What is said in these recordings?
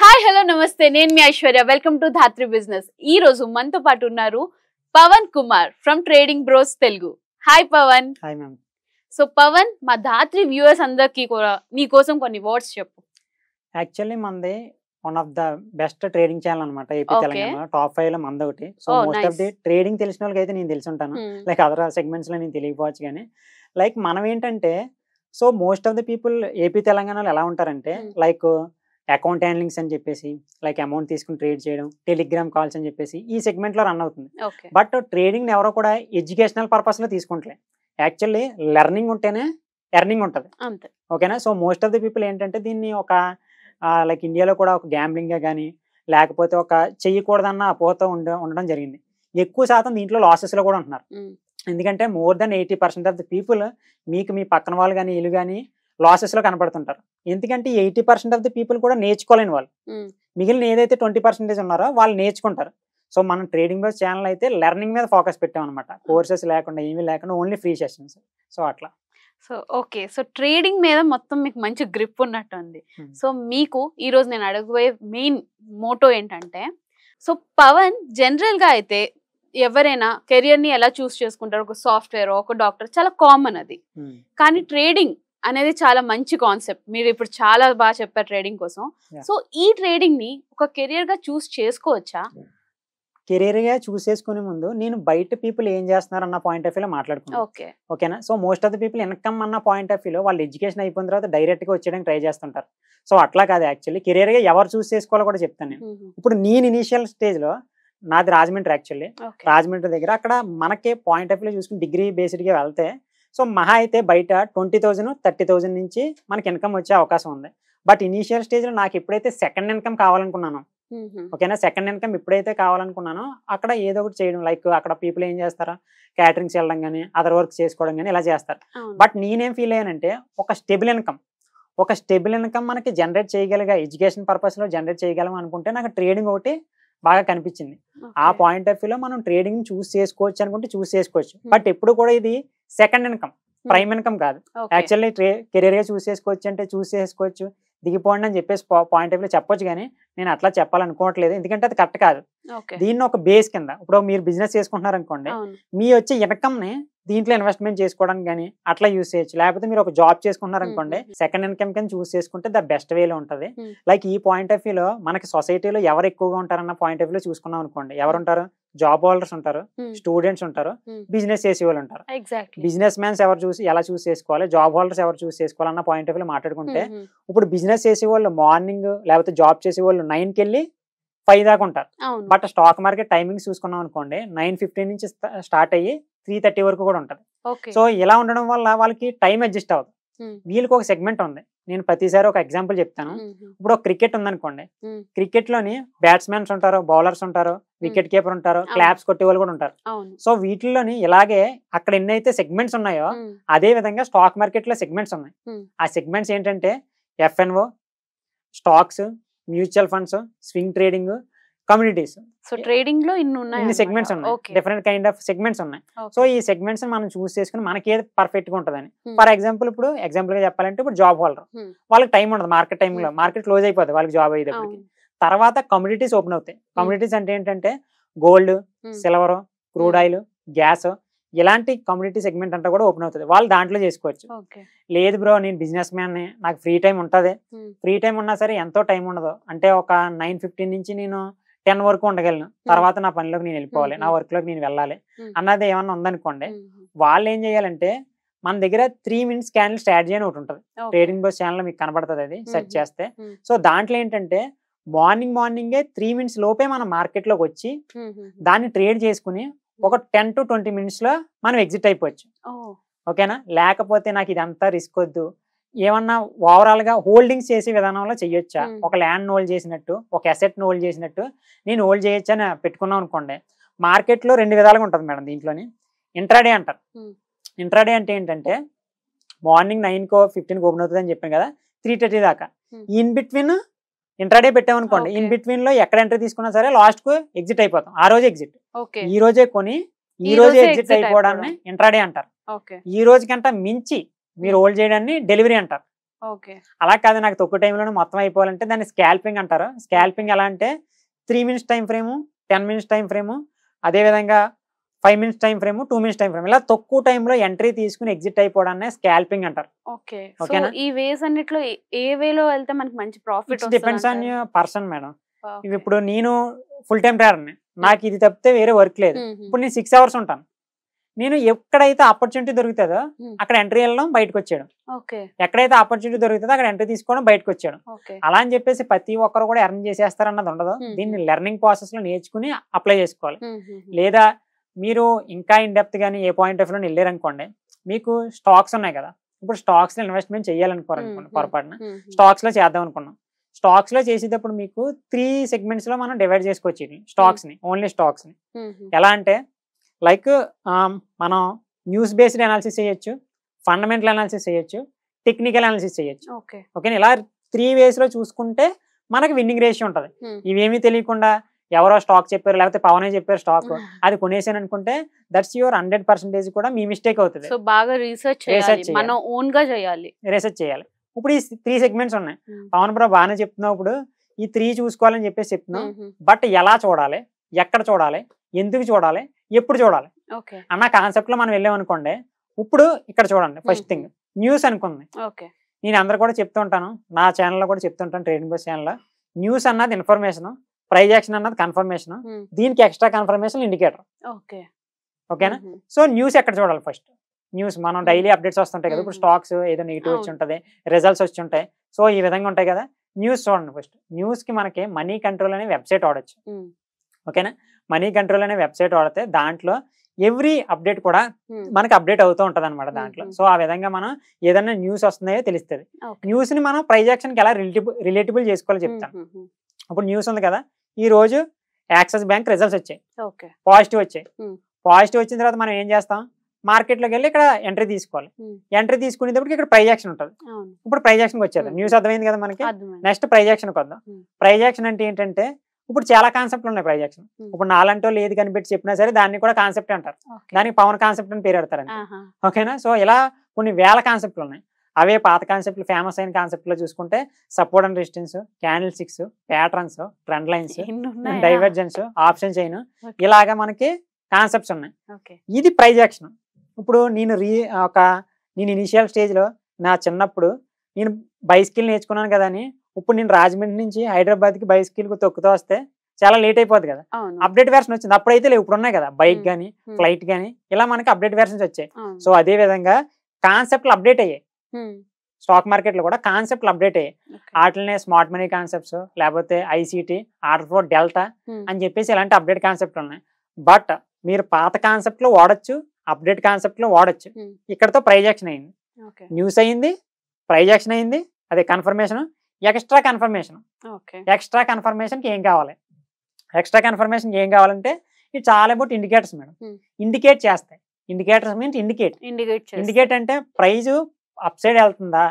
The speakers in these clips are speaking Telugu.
హాయ్ హలో నమస్తే నేను మీ Aishwarya welcome to Dhatri business. ఈ రోజు మనతో పాటు ఉన్నారు Pavan Kumar from trading bros Telugu. Hi Pavan. Hi ma'am. So Pavan, మా ధాత్రి వ్యూవర్స్ అందరికి కూడా నీ కోసం కొన్ని వర్డ్స్ చెప్పు. యాక్చువల్లీ మనది one of the best trading channel అనమాట ఏపీ Okay. తెలంగాణ. టాప్ 5 లో మనది ఒకటి. So Oh, most of the nice. Trading తెలిసిన వాళ్ళకి అయితే నేను తెలిసి ఉంటాను. లైక్ అదర్ సెగ్మెంట్స్ లో నేను తెలియకపోవచ్చు కానీ లైక్ మనం ఏంటంటే so most of the people AP తెలంగాణలో ఎలా ఉంటారంటే లైక్ అకౌంట్ హ్యాండ్లింగ్స్ అని చెప్పేసి లైక్ అమౌంట్ తీసుకుని ట్రేడ్ చేయడం, టెలిగ్రామ్ కాల్స్ అని చెప్పేసి ఈ సెగ్మెంట్ లో రన్ అవుతుంది. ఓకే. బట్ ట్రేడింగ్ ఎవరో కూడా ఎడ్యుకేషనల్ పర్పస్ లో తీసుకుంటలే. యాక్చువల్లీ లెర్నింగ్ ఉంటేనే ఎర్నింగ్ ఉంటుంది. అంతే. ఓకేనా. So most of the people ఏంటంటే దీన్ని ఒక లైక్ ఇండియాలో కూడా ఒక గ్యాంబ్లింగ్గా కానీ లేకపోతే ఒక చెయ్యకూడదన్న అపోహతో ఉండడం జరిగింది. ఎక్కువ శాతం దీంట్లో లాసెస్లో కూడా ఉంటున్నారు. ఎందుకంటే more than 80% of the people మీకు మీ పక్కన వాళ్ళు కానీ వీళ్ళు కానీ లాసెస్లో కనపడుతుంటారు. ఎందుకంటే 80% ఆఫ్ ది పీపుల్ కూడా నేర్చుకోలేని వాళ్ళు. మిగిలిన ఏదైతే 20% ఉన్నారో వాళ్ళు నేర్చుకుంటారు. సో మనం ట్రేడింగ్ బ్రోస్ ఛానల్ అయితే లెర్నింగ్ మీద ఫోకస్ పెట్టామన్నమాట. కోర్సెస్ లేకుండా ఏమీ లేకుండా ఓన్లీ ఫ్రీ సెషన్స్. సో అట్లా. So okay. సో ట్రేడింగ్ మీద మొత్తం మీకు మంచి గ్రిప్ ఉన్నట్టు ఉంది. సో మీకు ఈ రోజు నేను అడగబోయే మెయిన్ మోటో ఏంటంటే, సో పవన్ జనరల్ గా అయితే ఎవరైనా కెరియర్ ని ఎలా చూస్ చేసుకుంటారు, ఒక సాఫ్ట్వేర్ ఒక డాక్టర్ చాలా కామన్ అది. కానీ ట్రేడింగ్ అనేది చాలా మంచి కాన్సెప్ట్. మీరు ఇప్పుడు చాలా బాగా చెప్పారు ట్రేడింగ్ కోసం. సో ఈ ట్రేడింగ్ ని ఒక కెరియర్ గా చూస్ చేసుకోవచ్చా? కెరీర్గా చూస్ చేసుకునే ముందు నేను బయట పీపుల్ ఏం చేస్తున్నారు అన్న పాయింట్ ఆఫ్ వ్యూలో మాట్లాడుకున్నాను. ఓకే. ఓకేనా. So most of the people income అన్న పాయింట్ ఆఫ్ వ్యూలో వాళ్ళు ఎడ్యుకేషన్ అయిపోయిన తర్వాత డైరెక్ట్గా వచ్చేయడానికి ట్రై చేస్తుంటారు. సో అట్లా కాదు. యాక్చువల్లీ కెరీర్గా ఎవరు చూస్ చేసుకోవాలో కూడా చెప్తాను నేను. ఇప్పుడు నేను ఇనీషియల్ స్టేజ్లో నాది రాజమండ్రి. యాక్చువల్లీ రాజమండ్రి దగ్గర అక్కడ మనకి పాయింట్ ఆఫ్ వ్యూలో చూసుకుని డిగ్రీ బేస్డ్గా వెళ్తే సో మహా అయితే బయట 20,000 30,000 నుంచి మనకి ఇన్కమ్ వచ్చే అవకాశం ఉంది. బట్ ఇనీషియల్ స్టేజ్లో నాకు ఎప్పుడైతే సెకండ్ ఇన్కమ్ కావాలనుకున్నాను, ఓకేనా, సెకండ్ ఇన్కమ్ ఎప్పుడైతే కావాలనుకున్నానో అక్కడ ఏదో ఒకటి చేయడం, లైక్ అక్కడ పీపుల్ ఏం చేస్తారా క్యాటరింగ్స్ వెళ్ళడం కానీ అదర్ వర్క్ చేసుకోవడం కానీ ఇలా చేస్తారు. బట్ నేనేం ఫీల్ అయ్యానంటే ఒక స్టేబుల్ ఇన్కమ్ మనకి జనరేట్ చేయగలిగా ఎడ్యుకేషన్ పర్పస్లో జనరేట్ చేయగలం అనుకుంటే నాకు ట్రేడింగ్ ఒకటి బాగా కనిపించింది. ఆ పాయింట్ ఆఫ్ వ్యూలో మనం ట్రేడింగ్ చూస్ చేసుకోవచ్చు అనుకుంటే చూస్ చేసుకోవచ్చు. బట్ ఎప్పుడు కూడా ఇది సెకండ్ ఇన్కమ్, ప్రైమ్ ఇన్కమ్ కాదు. యాక్చువల్లీ కెరీర్గా చూస్ చేసుకోవచ్చు అంటే చూస్ చేసుకోవచ్చు, దిగిపోండి అని చెప్పేసి పాయింట్ ఆఫ్ వ్యూ చెప్పొచ్చు. కానీ నేను అట్లా చెప్పాలనుకోవట్లేదు, ఎందుకంటే అది కరెక్ట్ కాదు. దీన్ని ఒక బేస్ కింద ఇప్పుడు మీరు బిజినెస్ చేసుకుంటున్నారు అనుకోండి, మీ వచ్చే ఇన్కమ్ని దీంట్లో ఇన్వెస్ట్మెంట్ చేసుకోవడానికి కానీ అట్లా యూస్ చేయొచ్చు. లేకపోతే మీరు ఒక జాబ్ చేసుకుంటున్నారు అనుకోండి, సెకండ్ ఇన్కమ్ కింద చూస్ చేసుకుంటే ద బెస్ట్ వేలో ఉంటుంది. లైక్ ఈ పాయింట్ ఆఫ్ వ్యూలో మనకి సొసైటీలో ఎవరు ఎక్కువగా ఉంటారన్న పాయింట్ ఆఫ్ వ్యూలో చూసుకున్నాం అనుకోండి, ఎవరు ఉంటారు? జాబ్ హోల్డర్స్ ఉంటారు, స్టూడెంట్స్ ఉంటారు, బిజినెస్ చేసే వాళ్ళు ఉంటారు. బిజినెస్ మ్యాన్స్ ఎవరు ఎలా చూస్ చేసుకోవాలి, జాబ్ హోల్డర్స్ ఎవరు చూస్ చేసుకోవాలి అన్న పాయింట్ ఆఫ్ వ్యూలో మాట్లాడుకుంటే, ఇప్పుడు బిజినెస్ చేసే వాళ్ళు మార్నింగ్ లేకపోతే జాబ్ చేసే వాళ్ళు 9కి వెళ్ళి 5 దాకా ఉంటారు. బట్ స్టాక్ మార్కెట్ టైమింగ్స్ చూసుకున్నాం అనుకోండి 9:15 నుంచి స్టార్ట్ అయ్యి 3:30 వరకు కూడా ఉంటుంది. సో ఇలా ఉండడం వల్ల వాళ్ళకి టైం అడ్జస్ట్ అవ్వదు. వీళ్ళకి ఒక సెగ్మెంట్ ఉంది. నేను ప్రతిసారి ఒక ఎగ్జాంపుల్ చెప్తాను. ఇప్పుడు ఒక క్రికెట్ ఉందనుకోండి, క్రికెట్ లోని బ్యాట్స్మెన్స్ ఉంటారు, బౌలర్స్ ఉంటారు, వికెట్ కీపర్ ఉంటారు, క్లాప్స్ కొట్టే వాళ్ళు కూడా ఉంటారు. సో వీటిలోని ఇలాగే అక్కడ ఎన్నైతే సెగ్మెంట్స్ ఉన్నాయో అదే విధంగా స్టాక్ మార్కెట్ లో సెగ్మెంట్స్ ఉన్నాయి. ఆ సెగ్మెంట్స్ ఏంటంటే FNO, stocks, mutual funds, swing trading, communities. So trading లో ఇన్ని సెగ్మెంట్స్ ఉన్నాయి, డిఫరెంట్ కైండ్ ఆఫ్ సెగ్మెంట్స్ ఉన్నాయి. సో ఈ సెగ్మెంట్స్ మనం చూస్ చేసుకుని మనకి ఏది పర్ఫెక్ట్ గా ఉంటుందని. ఫర్ ఎగ్జాంపుల్ ఇప్పుడు ఎగ్జాంపుల్ గా చెప్పాలంటే ఇప్పుడు జాబ్ హోల్డర్ వాళ్ళకి టైం ఉండదు, మార్కెట్ టైంలో మార్కెట్ క్లోజ్ అయిపోతుంది వాళ్ళకి జాబ్ అయ్యేటప్పటికి. తర్వాత కమ్యూనిటీస్ ఓపెన్ అవుతాయి. కమ్యూనిటీస్ అంటే ఏంటంటే gold, silver, crude oil, gas, ఇలాంటి కమ్యూనిటీ సెగ్మెంట్ అంతా కూడా ఓపెన్ అవుతుంది. వాళ్ళు దాంట్లో చేసుకోవచ్చు. లేదు బ్రో నేను బిజినెస్ మ్యాన్, నాకు ఫ్రీ టైం ఉంటుంది, ఫ్రీ టైం ఉన్నా సరే ఎంతో టైం ఉండదు, అంటే ఒక 9:15 నుంచి నేను 10 వరకు ఉండగలను, తర్వాత నా పనిలోకి నేను వెళ్ళిపోవాలి, నా వర్క్ లోకి నేను వెళ్ళాలి అన్నది ఏమన్నా ఉందనుకోండి, వాళ్ళు ఏం చేయాలంటే మన దగ్గర 3 minutes క్యాండిల్ స్ట్రాటజీ అని ఒకటి ఉంటుంది. ట్రేడింగ్ బ్రోస్ ఛానల్ మీకు కనబడుతుంది, అది సెర్చ్ చేస్తే. సో దాంట్లో ఏంటంటే మార్నింగే 3 minutes లోపే మనం మార్కెట్ లోకి వచ్చి దాన్ని ట్రేడ్ చేసుకుని ఒక 10 to 20 minutes లో మనం ఎగ్జిట్ అయిపోవచ్చు. ఓకేనా. లేకపోతే నాకు ఇదంతా రిస్క్ వద్దు, ఏమన్నా ఓవరాల్ గా హోల్డింగ్స్ చేసే విధానంలో చెయ్యొచ్చా, ఒక ల్యాండ్ హోల్డ్ చేసినట్టు, ఒక అసెట్ హోల్డ్ చేసినట్టు నేను హోల్డ్ చేయొచ్చా అని పెట్టుకున్నాం అనుకోండి, మార్కెట్ లో 2 విధాలుగా ఉంటుంది మేడం. దీంట్లోని ఇంట్రాడే అంటారు. ఇంట్రాడే అంటే ఏంటంటే మార్నింగ్ 9:15 ఓపెన్ అవుతుంది అని చెప్పాను కదా, 3:30 దాకా ఇన్ బిట్వీన్ ఇంట్రాడే పెట్టామనుకోండి, ఇన్ బిట్వీన్ లో ఎక్కడ ఎంట్రీ తీసుకున్నా సరే లాస్ట్ కు ఎగ్జిట్ అయిపోతాం. ఆ రోజు ఎగ్జిట్, ఈ రోజే కొని ఈ రోజే ఎగ్జిట్ అయిపోవడాన్ని ఇంట్రాడే అంటారు. ఈ రోజు కంటే మించి మీరు హోల్డ్ చేయడాన్ని డెలివరీ అంటారు. ఓకే. అలా కాదు నాకు తక్కువ టైంలోనే మొత్తం అయిపోవాలంటే దాన్ని స్కాల్పింగ్ అంటారు. స్కాల్పింగ్ ఎలా అంటే 3 minutes time frame, 10 minutes time frame, అదేవిధంగా 5 minutes time frame, 2 minutes time frame, ఇలా తక్కువ టైంలో ఎంట్రీ తీసుకుని ఎగ్జిట్ అయిపోవడాన్ని స్కాల్పింగ్ అంటారు. ఓకే. సో ఓకేనా? ఈ వేస్ అన్నిట్లో ఏ వేలో వెళ్తే మనకి మంచి ప్రాఫిట్ ఇట్స్ డిపెండ్స్ ఆన్ వస్తదంటారు? Your person madam. ఓకే. ఇప్పుడు నేను ఫుల్ టైం ట్రేడర్ని, నాకు ఇది తప్పితే వేరే వర్క్ లేదు. ఇప్పుడు నేను 6 అవర్స్ ఉంటాను. నేను ఎక్కడైతే ఆపర్చునిటీ దొరుకుతుందో అక్కడ ఎంట్రీ వెళ్ళడం, బయటకు వచ్చేయడం. ఓకే. ఎక్కడైతే ఆపర్చునిటీ దొరుకుతుందో అక్కడ ఎంట్రీ తీసుకోవడం, బయటకు వచ్చేయడం. ఓకే. అలా అని చెప్పేసి ప్రతి ఒక్కరు కూడా ఎర్న్ చేసేస్తారన్నది ఉండదు. దీన్ని లెర్నింగ్ ప్రాసెస్ లో నేర్చుకుని అప్లై చేసుకోవాలి. లేదా మీరు ఇంకా ఇన్ డెప్త్ గానీ ఏ పాయింట్ ఆఫ్ వ్యూలో వెళ్ళారనుకోండి, మీకు స్టాక్స్ ఉన్నాయి కదా, ఇప్పుడు స్టాక్స్ లో ఇన్వెస్ట్మెంట్ చేయాలనుకోవాలనుకోండి, పొరపాటున స్టాక్స్ లో చేద్దాం అనుకున్నాం. స్టాక్స్ లో చేసేటప్పుడు మీకు 3 సెగ్మెంట్స్ లో మనం డివైడ్ చేసుకోవచ్చు స్టాక్స్ ని, ఓన్లీ స్టాక్స్ ని. ఎలా అంటే లైక్ మనం న్యూస్ బేస్డ్ అనాలిసిస్ చేయొచ్చు, ఫండమెంటల్ అనాలిసిస్ చేయొచ్చు, టెక్నికల్ అనాలిసిస్ చేయొచ్చు. ఓకే, ఇలా 3 ways లో చూసుకుంటే మనకి విన్నింగ్ రేషియో ఉంటుంది. ఇవేమీ తెలియకుండా ఎవరో స్టాక్ చెప్పారు, లేకపోతే పవనే చెప్పారు స్టాక్, అది కొనేసాను అనుకుంటే దట్స్ యువర్ 100% కూడా మీ మిస్టేక్ అవుతుంది. సో బాగా రీసెర్చ్ చేయాలి, మనం ఓన్ గా చేయాలి, రీసెర్చ్ చేయాలి. ఇప్పుడు ఈ 3 సెగ్మెంట్స్ ఉన్నాయి. పవన్ బ్రో బాగానే చెప్తున్నావు, ఇప్పుడు ఈ 3 చూసుకోవాలని చెప్పేసి చెప్తున్నాం. బట్ ఎలా చూడాలి, ఎక్కడ చూడాలి, ఎందుకు చూడాలి, ఎప్పుడు చూడాలి అన్న కాన్సెప్ట్ లో మనం వెళ్ళామనుకోండి. ఇప్పుడు ఇక్కడ చూడండి, ఫస్ట్ థింగ్ న్యూస్ అనుకుంది. నేను అందరు కూడా చెప్తూ ఉంటాను, నా ఛానల్లో కూడా చెప్తుంటాను, ట్రేడింగ్ బస్ ఛానల్లో. న్యూస్ అన్నది ఇన్ఫర్మేషన్, ప్రైజ్ యాక్షన్ అన్నది కన్ఫర్మేషన్, దీనికి ఎక్స్ట్రా కన్ఫర్మేషన్ ఇండికేటర్. ఓకేనా? సో న్యూస్ ఎక్కడ చూడాలి? ఫస్ట్ న్యూస్ మనం డైలీ అప్డేట్స్ వస్తుంటాయి కదా, ఇప్పుడు స్టాక్స్ ఏదో నెగిటివ్ వచ్చి ఉంటుంది, రిజల్ట్స్ వచ్చి ఉంటాయి, సో ఈ విధంగా ఉంటాయి కదా. న్యూస్ చూడండి ఫస్ట్. న్యూస్ కి మనకి మనీ కంట్రోల్ అనే వెబ్సైట్ వాడచ్చు. ఓకేనా? మనీ కంట్రోల్ అనే వెబ్సైట్ వాడితే దాంట్లో ఎవ్రీ అప్డేట్ కూడా మనకి అప్డేట్ అవుతూ ఉంటది అనమాట దాంట్లో. సో ఆ విధంగా మనం ఏదైనా న్యూస్ వస్తున్నాయో తెలుస్తుంది. న్యూస్ ని మనం ప్రైజ్ యాక్షన్ కి ఎలా రిలేటబుల్ చేసుకోవాలో చెప్తాను. ఇప్పుడు న్యూస్ ఉంది కదా, ఈ రోజు యాక్సిస్ బ్యాంక్ రిజల్ట్స్ వచ్చాయి, పాజిటివ్ వచ్చాయి. పాజిటివ్ వచ్చిన తర్వాత మనం ఏం చేస్తాం, మార్కెట్ లోకి వెళ్ళి ఇక్కడ ఎంట్రీ తీసుకోవాలి. ఎంట్రీ తీసుకునేటప్పటికి ఇక్కడ ప్రైజ్ యాక్షన్ ఉంటుంది. ఇప్పుడు ప్రైజ్ యాక్షన్ వచ్చేది న్యూస్ అర్థమైంది కదా మనకి. నెక్స్ట్ ప్రైజ్ యాక్షన్ వద్దాం. ప్రైజ్ యాక్షన్ అంటే ఏంటంటే ఇప్పుడు చాలా కాన్సెప్ట్లు ఉన్నాయి ప్రైజ్ యాక్షన్. ఇప్పుడు నాలంటో ఏది కనిపెట్టి చెప్పినా సరే దాన్ని కూడా కాన్సెప్ట్ అంటారు, దానికి పవన్ కాన్సెప్ట్ అని పేరు పెడతారండి. ఓకేనా? సో ఇలా కొన్ని వేల కాన్సెప్ట్లు ఉన్నాయి. అవే పాత కాన్సెప్ట్లు, ఫేమస్ అయిన కాన్సెప్ట్లో చూసుకుంటే support and resistance, candle sticks, patterns, trend lines, divergence, option chain, ఇలాగా మనకి కాన్సెప్ట్స్ ఉన్నాయి. ఇది ప్రైజ్ యాక్షన్. ఇప్పుడు నేను ఇనిషియల్ స్టేజ్లో నా చిన్నప్పుడు నేను బైస్కిల్ నేర్చుకున్నాను కదా అని, ఇప్పుడు నేను రాజమండ్రి నుంచి హైదరాబాద్కి బైస్కిల్ తొక్కుతూ వస్తే చాలా లేట్ అయిపోద్ది కదా. అప్డేట్ వెర్షన్ వచ్చింది, అప్పుడైతే లేవు, ఇప్పుడు ఉన్నాయి కదా బైక్ కానీ ఫ్లైట్ కానీ, ఇలా మనకి అప్డేట్ వెర్షన్స్ వచ్చాయి. సో అదే విధంగా కాన్సెప్ట్లు అప్డేట్ అయ్యాయి. స్టాక్ మార్కెట్ లో కూడా కాన్సెప్ట్లు అప్డేట్ అయ్యాయి. వాటినే స్మార్ట్ మనీ కాన్సెప్ట్స్, లేకపోతే ఐసిటి, ఆర్డర్ ఫ్లో, డెల్టా అని చెప్పేసి ఇలాంటి అప్డేట్ కాన్సెప్ట్లు ఉన్నాయి. బట్ మీరు పాత కాన్సెప్ట్ లో వాడచ్చు, అప్డేట్ కాన్సెప్ట్ లో వాడచ్చు. ఇక్కడతో ప్రైజ్ యాక్షన్ అయింది, న్యూస్ అయింది, ప్రైజ్ యాక్షన్ అయింది, అదే confirmation, extra confirmation. Extra confirmation కి ఏం కావాలి? ఎక్స్ట్రా కన్ఫర్మేషన్ ఏం కావాలంటే ఇది చాలా అబౌట్ ఇండికేటర్స్ మేడం. ఇండికేట్ చేస్తాయి. ఇండికేటర్స్ మీన్స్ ఇండికేట్ అంటే ప్రైజ్ అప్ సైడ్ వెళ్తుందా,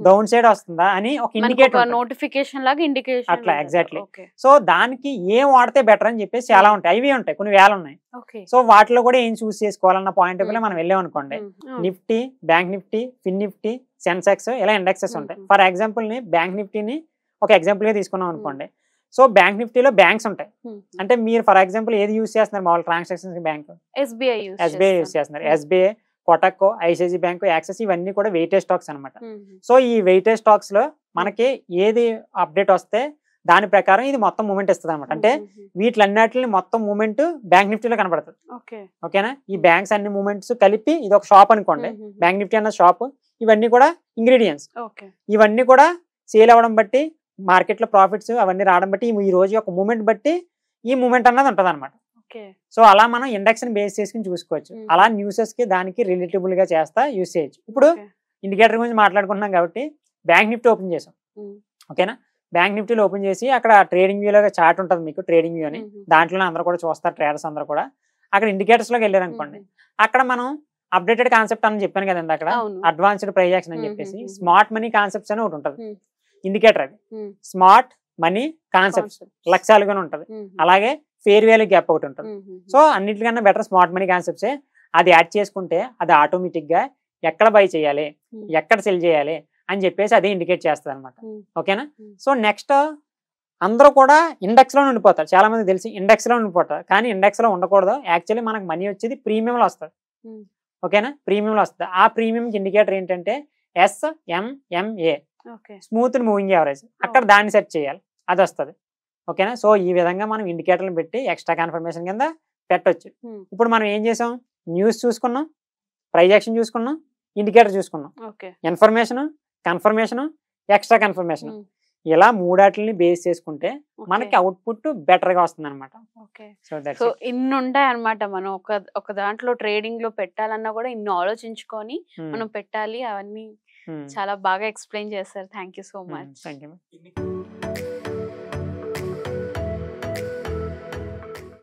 డౌన్ సైడ్ వస్తుందా అని ఒక ఇండికేటర్, నోటిఫికేషన్ లాగా ఇండికేషన్ అట్లా. ఎగ్జాక్ట్లీ. సో దానికి ఏం వాడితే బెటర్ అని చెప్పేసి చాలా ఉంటాయి, అవి ఉంటాయి, కొన్ని వేలు ఉన్నాయి. సో వాటిలో కూడా ఏం చూస్ చేసుకోవాలన్న పాయింట్ ఆఫ్ వ్యూలో మనం వెళ్ళాం అనుకోండి, నిఫ్టీ, బ్యాంక్ నిఫ్టీ, ఫిన్ నిఫ్టీ, సెన్సెక్స్, ఇలా ఇండెక్సెస్ ఉంటాయి. ఫర్ ఎగ్జాంపుల్ ని బ్యాంక్ నిఫ్టీని ఒక ఎగ్జాంపుల్ గా తీసుకున్నాం అనుకోండి. సో బ్యాంక్ నిఫ్టీలో బ్యాంక్స్ ఉంటాయి. అంటే మీరు ఫర్ ఎగ్జాంపుల్ ఏది యూస్ చేస్తున్నారు మామూలు ట్రాన్సాక్షన్స్? బ్యాంక్ ఎస్బీఐ యూస్ చేస్తున్నారు. SBI, Kotak, ICICI bank, axis, ఇవన్నీ కూడా వెయిటేజ్ స్టాక్స్ అనమాట. సో ఈ వెయిటేజ్ స్టాక్స్ లో మనకి ఏది అప్డేట్ వస్తే దాని ప్రకారం ఇది మొత్తం మూమెంట్ ఇస్తుంది అనమాట. అంటే వీటిలన్నిటిని మొత్తం మూమెంట్ బ్యాంక్ నిఫ్టీలో కనబడుతుంది. ఓకేనా? ఈ బ్యాంక్స్ అన్ని మూమెంట్స్ కలిపి ఇది ఒక షాప్ అనుకోండి, బ్యాంక్ నిఫ్టీ అన్న షాప్. ఇవన్నీ కూడా ఇంగ్రీడియంట్స్. ఇవన్నీ కూడా సేల్ అవ్వడం బట్టి, మార్కెట్ లో ప్రాఫిట్స్ అవన్నీ రావడం బట్టి, ఈ రోజు ఒక మూమెంట్ బట్టి ఈ మూమెంట్ అన్నది ఉంటుంది అనమాట. సో అలా మనం ఇండెక్స్ ని బేస్ చేసుకుని చూసుకోవచ్చు. అలా న్యూసెస్ కి దానికి రిలేటబుల్ గా చేస్తా యూస్ చేయొచ్చు. ఇప్పుడు ఇండికేటర్ గురించి మాట్లాడుకుంటున్నాం కాబట్టి బ్యాంక్ నిఫ్టీ ఓపెన్ చేసాం. ఓకేనా? బ్యాంక్ నిఫ్టీలో ఓపెన్ చేసి అక్కడ ట్రేడింగ్ వ్యూలో చార్ట్ ఉంటుంది మీకు, ట్రేడింగ్ వ్యూ అని. దాంట్లోనే అందరూ కూడా చూస్తారు, ట్రేడర్స్ అందరూ కూడా. అక్కడ ఇండికేటర్స్ లోకి వెళ్ళారు అనుకోండి, అక్కడ మనం అప్డేటెడ్ కాన్సెప్ట్ అని చెప్పాను కదండి, అక్కడ అడ్వాన్స్డ్ ప్రైజ్ యాక్షన్ అని చెప్పేసి స్మార్ట్ మనీ కాన్సెప్ట్స్ అని ఒకటి ఉంటుంది ఇండికేటర్. అది స్మార్ట్ మనీ కాన్సెప్ట్స్ లక్ష్యాలుగానే ఉంటుంది. అలాగే ఫేర్ వాల్యూ గ్యాప్ ఒకటి ఉంటుంది. సో అన్నిటికన్నా బెటర్ స్మార్ట్ మనీ కాన్సెప్ట్సే. అది యాడ్ చేసుకుంటే అది ఆటోమేటిక్ గా ఎక్కడ బై చేయాలి, ఎక్కడ సెల్ చేయాలి, అని చెప్పేసి అదే ఇండికేట్ చేస్తుంది అనమాట. Hmm. ఓకేనా? Hmm. సో నెక్స్ట్ అందరూ కూడా ఇండెక్స్లో ఉండిపోతారు. చాలా మంది తెలిసి ఇండెక్స్లో ఉండిపోతారు, కానీ ఇండెక్స్లో ఉండకూడదు. యాక్చువల్లీ మనకు మనీ వచ్చేది ప్రీమియంలో వస్తుంది. Hmm. ఓకేనా? ప్రీమియంలో వస్తుంది. ఆ ప్రీమియంకి ఇండికేటర్ ఏంటంటే SMMA, okay. Smooth moving average. అక్కడ దాన్ని సెట్ చేయాలి, అది వస్తుంది. ఓకేనా? సో ఈ విధంగా మనం ఇండికేటర్లు పెట్టి ఎక్స్ట్రా కన్ఫర్మేషన్ కింద పెట్టొచ్చు. Hmm. ఇప్పుడు మనం ఏం చేసాం, న్యూస్ చూసుకున్నాం, ప్రైజ్ యాక్షన్ చూసుకున్నాం, ఇండికేటర్ చూసుకున్నాం, okay. Information, confirmation, extra confirmation, Hmm. ఇలా మూడాటిని బేస్ చేసుకుంటే Okay. మనకి అవుట్పుట్ బెటర్ గా వస్తుంది అనమాట. ఓకే. సో దట్స్ సో ఇన్ని ఉంటాయి అన్నమాట. మనం ఒక దాంట్లో ట్రేడింగ్ లో పెట్టాలన్నా కూడా ఇన్ని ఆలోచించుకొని మనం పెట్టాలి. అవన్నీ చాలా బాగా ఎక్స్ప్లెయిన్ చేస్తారు. Thank you so much. Thank you.